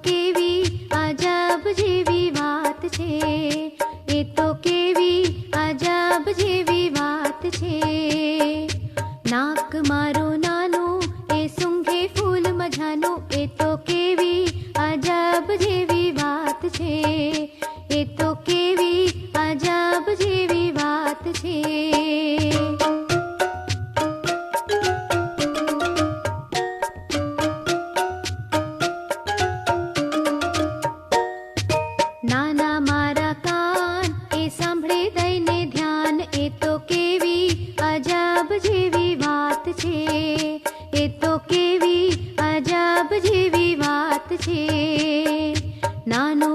કેવી અજબ જેવી વાત છે, એ તો કેવી અજબ જેવી વાત છે. નાક મારું નાનું એ સૂંઘે ફૂલ મજાનું, એ તો કેવી અજબ જેવી વાત છે, એ તો કેવી અજબ જેવી વાત છે. નાના મારા કાન એ સાંભળે દઈને ધ્યાન, એ તો કેવી અજબ જેવી વાત છે, એ તો કેવી અજબ જેવી વાત છે. નાનો